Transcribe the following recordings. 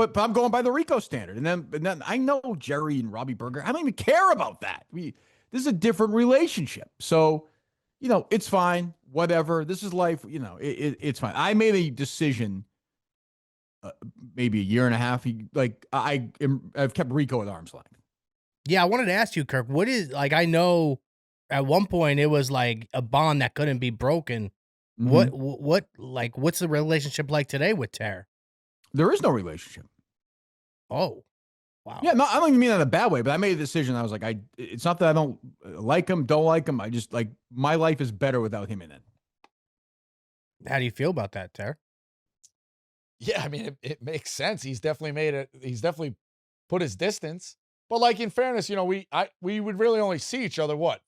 but I'm going by the Rico standard. And then I know Jerry and Robbie Berger. I don't even care about that. This is a different relationship. So, it's fine. Whatever. This is life. It's fine. I made a decision maybe a year and a half. I've kept Rico at arm's length. Yeah, I wanted to ask you, Kirk, what is, I know at one point it was like a bond that couldn't be broken. Mm-hmm. What's the relationship like today with Tara? There is no relationship. Oh, wow. Yeah, no, I don't even mean that in a bad way, but I made a decision. I was like, it's not that I don't like him, don't like him. I just my life is better without him in it. How do you feel about that, Tara? Yeah, I mean, it makes sense. He's definitely put his distance. But in fairness, we would really only see each other, what,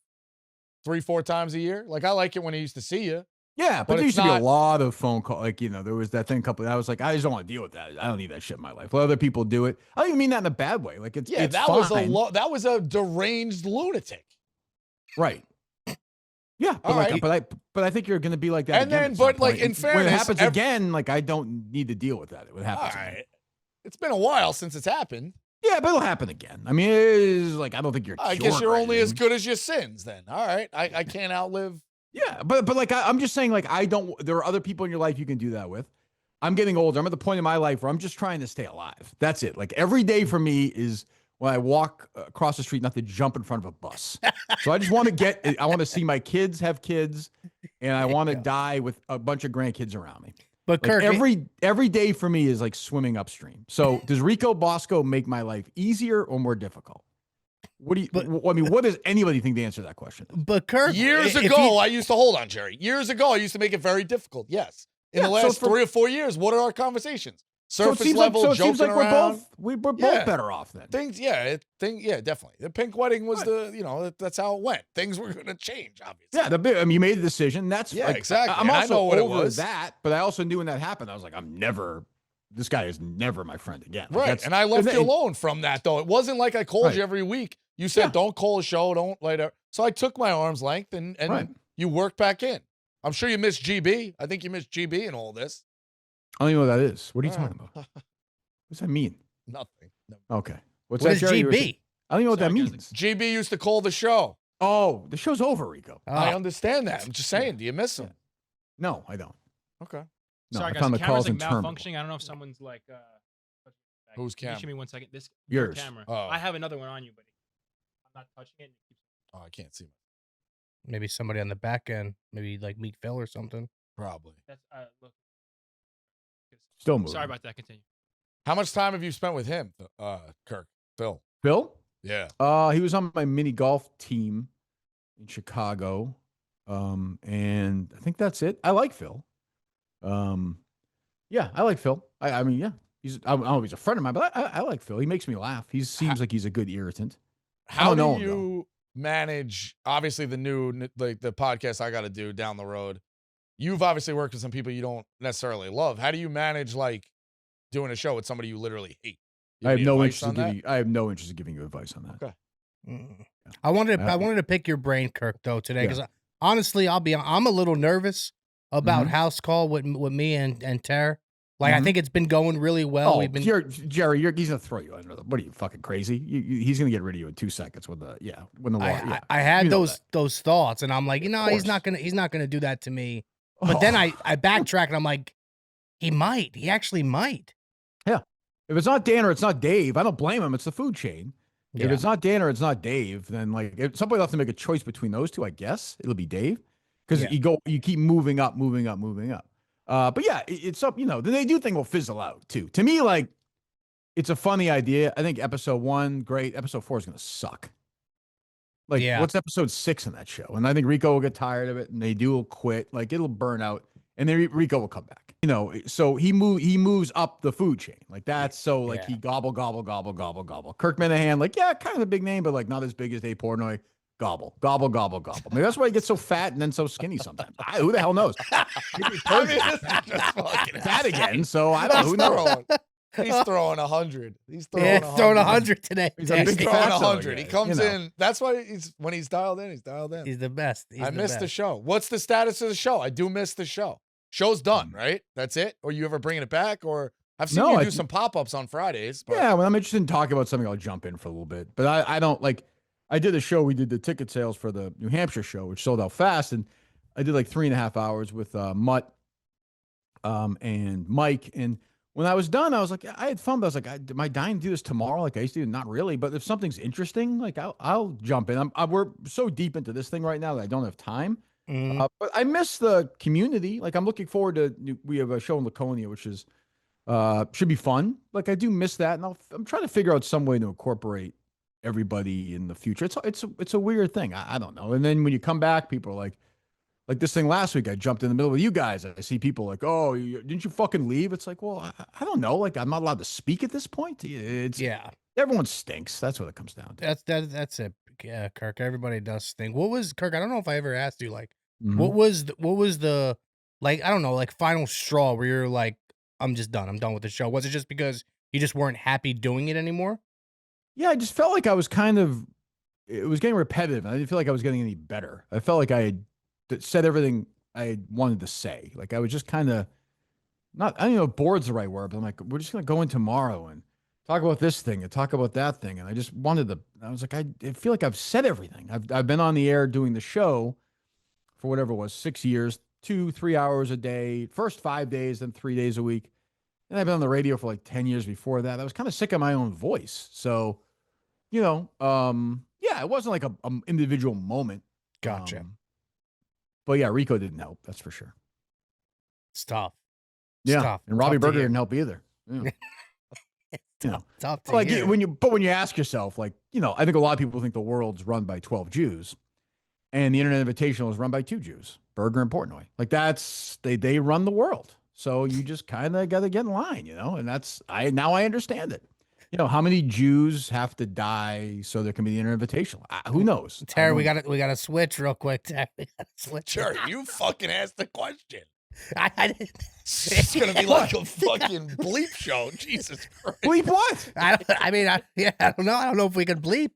3-4 times a year? I like it when he used to see you. Yeah, but there used to be a lot of phone calls. There was that thing I was like, I just don't want to deal with that. I don't need that shit in my life. Let other people do it. I don't even mean that in a bad way. It's fine. That was a deranged lunatic. Right. Yeah, but I think you're going to be like that. And again then, in fairness, when it happens again, I don't need to deal with that. It would happen. All right. It's been a while since it's happened. Yeah, but it'll happen again. I mean, it is I don't think you're. I guess you're only as good as your sins. Then, all right, I can't outlive. Yeah, but I'm just saying, I don't. There are other people in your life you can do that with. I'm getting older. I'm at the point in my life where I'm just trying to stay alive. That's it. Every day for me is when I walk across the street, not to jump in front of a bus. So I just want to I want to see my kids have kids, and I want to die with a bunch of grandkids around me. But Kirk, every day for me is swimming upstream. So does Rico Bosco make my life easier or more difficult? What does anybody think the answer to that question is? But Kirk, years ago, I used to hold on, Jerry. Years ago, I used to make it very difficult. Yes. In the last 3 or 4 years, what are our conversations? Surface level, joking around. We're both better off then. Yeah, definitely. The pink wedding was that's how it went. Things were going to change, obviously. Yeah, you made a decision. That's exactly. I'm also I know what over it was. that, but I also knew when that happened, I was like, this guy is never my friend again. Right, and I left you alone from that, though. It wasn't like I called you every week. You said, don't call a show, don't later. So I took my arm's length, and you worked back in. I'm sure you missed GB. I think you missed GB in all this. I don't even know what that is. What are you talking about? What's that mean? Nothing. No. Okay. What is GB? I don't even know what that means. GB used to call the show. Oh, the show's over, Rico. I understand that. I'm just saying, do you miss him? No, I don't. Okay. No, sorry, I guys, found the the calls camera's interminable. malfunctioning. I don't know if someone's whose camera? Give me 1 second. Yours. Camera. Oh. I have another one on you, but I'm not touching it. Oh, I can't see. Maybe somebody on the back end, maybe Meek Phil or something. Probably. That's look. Still moving. Sorry about that. Continue. How much time have you spent with him, Kirk? Phil? Yeah. He was on my mini golf team in Chicago. And I think that's it. I like Phil. Yeah, I like Phil. I mean, yeah. I don't know if he's a friend of mine, but I like Phil. He makes me laugh. He seems like he's a good irritant. How do you manage, obviously, the podcast I got to do down the road? You've obviously worked with some people you don't necessarily love. How do you manage, doing a show with somebody you literally hate? I have no interest in giving you advice on that. Okay. Yeah. I wanted to pick your brain, Kirk, though, today, because honestly, I'm a little nervous about House Call with me and Tara. I think it's been going really well. Oh, Jerry, he's gonna throw you under. What are you, fucking crazy? He's gonna get rid of you in 2 seconds when the law. I had those thoughts, and I'm like, he's not gonna do that to me. But then I backtrack, and I'm like, he actually might. Yeah. If it's not Dan or it's not Dave, I don't blame him. It's the food chain. Yeah. If it's not Dan or it's not Dave, then if somebody will have to make a choice between those two, I guess it'll be Dave, because you keep moving up. But yeah, it's up. Then they do think will fizzle out too. To me, it's a funny idea. I think episode 1 great. Episode 4 is gonna suck. What's episode 6 in that show? And I think Rico will get tired of it, and they will quit. It'll burn out, and then Rico will come back. So he moves up the food chain. That's he gobble. Kirk Minihane, kind of a big name, but not as big as Dave Portnoy. Gobble. Maybe that's why he gets so fat and then so skinny sometimes. Who the hell knows? Fat again, so I don't know. Who knows? He's throwing 100. He's throwing 100 today. He's throwing 100. He comes in. That's why when he's dialed in, he's dialed in. He's the best. I missed the show. What's the status of the show? I do miss the show. Show's done, right? That's it? Or you ever bringing it back? Or I've seen you do some pop-ups on Fridays. But... Yeah, when I'm interested in talking about something, I'll jump in for a little bit. But I don't like. I did a show. We did the ticket sales for the New Hampshire show, which sold out fast, and I did like 3.5 hours with Mutt, and Mike. And when I was done, I was like, I had fun. But I was like, am I dying to do this tomorrow? Like I used to do? Not really. But if something's interesting, like I'll jump in. We're so deep into this thing right now that I don't have time. But I miss the community. Like I'm looking forward to. We have a show in Laconia, which is should be fun. Like I do miss that, and I'm trying to figure out some way to incorporate everybody in the future. It's a weird thing. I don't know. And then when you come back, people are like this thing last week, I jumped in the middle with you guys. I see people like, oh, didn't you fucking leave? It's like, well, I don't know. Like I'm not allowed to speak at this point. Everyone stinks. That's what it comes down to. That's it. Yeah, Kirk. Everybody does stink. What was Kirk? I don't know if I ever asked you. Like, what was the like? I don't know. Like final straw where you're like, I'm just done. I'm done with the show. Was it just because you just weren't happy doing it anymore? Yeah, I just felt like I was it was getting repetitive. I didn't feel like I was getting any better. I felt like I had said everything I wanted to say. Like I was just kind of I don't know if bored's the right word, but I'm like, we're just going to go in tomorrow and talk about this thing and talk about that thing. And I just I was like, I feel like I've said everything. I've been on the air doing the show for whatever it was, 6 years, 2-3 hours a day, first 5 days, then 3 days a week. And I've been on the radio for like 10 years before that. I was kind of sick of my own voice. So, yeah, it wasn't like a individual moment. Gotcha. But yeah, Rico didn't help. That's for sure. It's tough. It's tough. And Robby Berger didn't help either. Yeah. Tough to like hear. when you ask yourself, like, I think a lot of people think the world's run by 12 Jews and the Internet Invitational is run by 2 Jews, Berger and Portnoy. Like they run the world. So you just kind of got to get in line, and now I understand it. How many Jews have to die so there can be the Internet Invitational? Who knows? Terry, we got to switch real quick. Terry, we got to switch. Sure, you fucking asked the question. I didn't. It's gonna be like a fucking bleep show. Jesus Christ. Bleep what? I don't know. I don't know if we can bleep.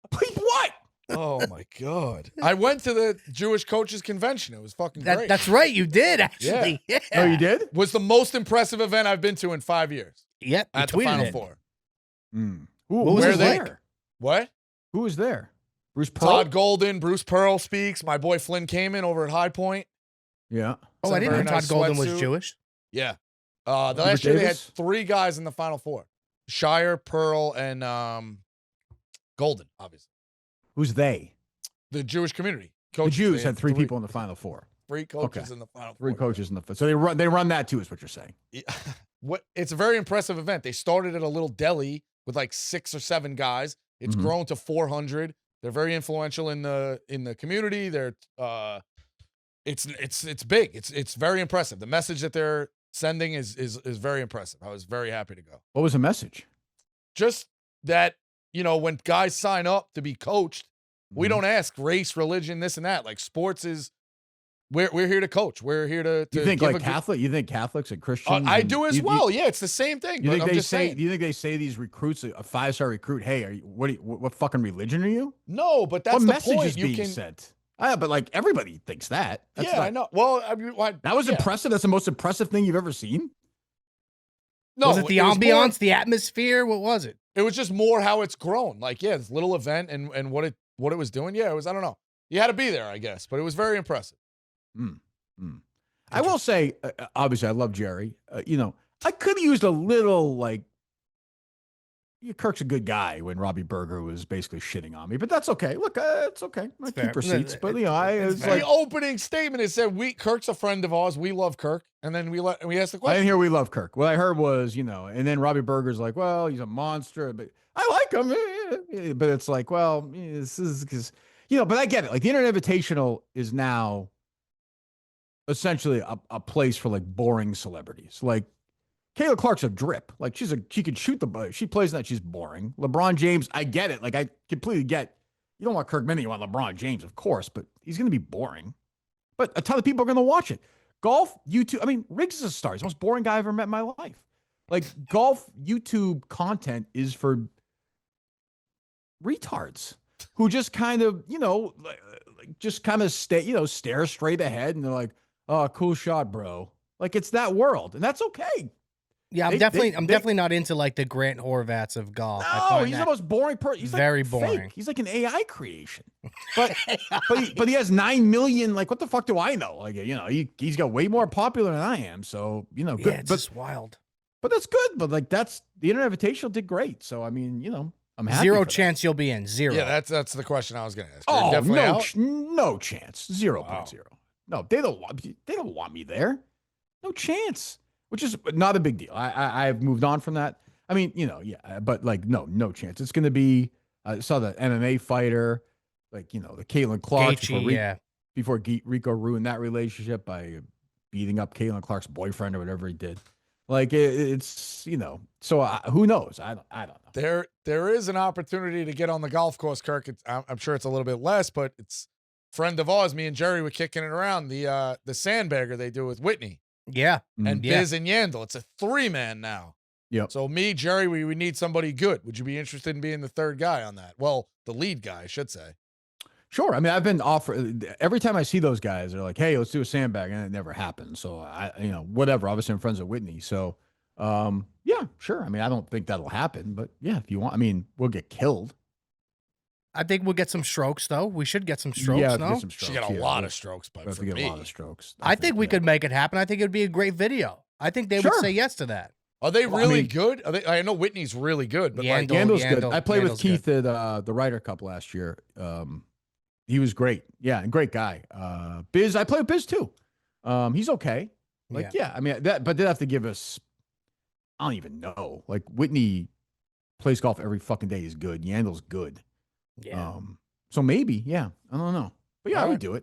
Bleep what? Oh my God. I went to the Jewish coaches convention. It was fucking great. That's right. You did actually. Yeah. Oh, you did? Was the most impressive event I've been to in 5 years. Yep. At the Final Four. What was there? What? Who was there? Bruce Pearl? Todd Golden, Bruce Pearl speaks. My boy Flynn Kamen over at High Point. Yeah. Oh, I didn't know Todd Golden was Jewish. Yeah. The last year they had 3 guys in the Final Four. Shire, Pearl, and Golden, obviously. Who's they? The Jewish community. Coaches, the Jews had 3 people in the Final Four. 3 coaches in the Final 3 coaches in the. So they run that too, is what you're saying. Yeah. It's a very impressive event. They started at a little deli with like 6 or 7 guys. It's grown to 400. They're very influential in the community. They're it's big. It's very impressive. The message that they're sending is very impressive. I was very happy to go. What was the message? Just that, when guys sign up to be coached, we don't ask race, religion, this and that. Like sports is we're here to coach. We're here to you think like Catholic? You think Catholics and Christians? I do as well. Yeah, it's the same thing. Do you think they say these recruits, a 5-star recruit, hey, what fucking religion are you? No, but that's what the message point. is being sent. But like everybody thinks that. I know. Well, that was impressive. That's the most impressive thing you've ever seen. No, was it the ambiance, the atmosphere? What was it? It was just more how it's grown. Like, this little event and what it was doing. Yeah, it was. I don't know. You had to be there, I guess, but it was very impressive. I will say, obviously, I love Jerry. I could have used a little Kirk's a good guy when Robby Berger was basically shitting on me, but that's okay. Look, it's okay. I keep receipts, but the opening statement is said Kirk's a friend of ours. We love Kirk, and then we asked the question. I didn't hear we love Kirk. What I heard was and then Robby Berger's like, well, he's a monster, but I like him. But it's like, well, this is because but I get it. Like the Internet Invitational is now essentially a place for like boring celebrities, like. Kayla Clark's a drip. Like she can shoot the ball. She plays that. She's boring. LeBron James, I get it. Like I completely get. You don't want Kirk Minihane, you want LeBron James, of course, but he's going to be boring. But a ton of people are going to watch it. Golf, YouTube. I mean, Riggs is a star. He's the most boring guy I've ever met in my life. Like golf YouTube content is for retards who just kind of, stare straight ahead and they're like, "Oh, cool shot, bro." Like it's that world, and that's okay. Yeah, I'm definitely not into like the Grant Horvats of golf. No, he's the most boring person. He's very like boring. Fake. He's like an AI creation. But but he has 9 million. Like, what the fuck do I know? Like, you know, he's got way more popular than I am. So, you know, good. Yeah, it's just wild. But that's good. But like, that's the Internet Invitational did great. So I mean, you know, I'm happy. Zero chance you'll be in. Zero. Yeah, that's the question I was going to ask. Oh, definitely no chance. 0.0. Wow. No, they don't want me there. No chance. Which is not a big deal. I've moved on from that. I mean, you know, yeah, but like, no chance. It's going to be. I saw the MMA fighter, like, you know, the Caitlin Clark before Rico ruined that relationship by beating up Caitlin Clark's boyfriend or whatever he did. Like, it's, you know, so who knows? I don't know. There is an opportunity to get on the golf course, Kirk. I'm sure it's a little bit less, but it's friend of ours. Me and Jerry were kicking it around the sandbagger they do with Whitney. Yeah. And Biz and Yandel. It's a 3-man now. Yep. So me, Jerry, we need somebody good. Would you be interested in being the third guy on that? Well, the lead guy, I should say. Sure. I mean, I've been offered every time I see those guys, they're like, hey, let's do a sandbag. And it never happens. So you know, whatever. Obviously I'm friends with Whitney. So yeah, sure. I mean, I don't think that'll happen, but yeah, if you want, I mean, we'll get killed. I think we'll get some strokes, though. We should get some strokes, yeah, no? Get some strokes. She got a lot of strokes, but for me, a lot of strokes. I think we could make it happen. I think it would be a great video. I think they would say yes to that. Are they really good? Are they? I know Whitney's really good, but Yandel's good. I played with Keith at the Ryder Cup last year. He was great. Yeah, and great guy. Biz, I play with Biz too. He's okay. Like, yeah, I mean, but they'd have to give us, I don't even know. Like, Whitney plays golf every fucking day. He's good. Yandel's good. Yeah. So maybe, yeah. I don't know. But yeah, I would do it.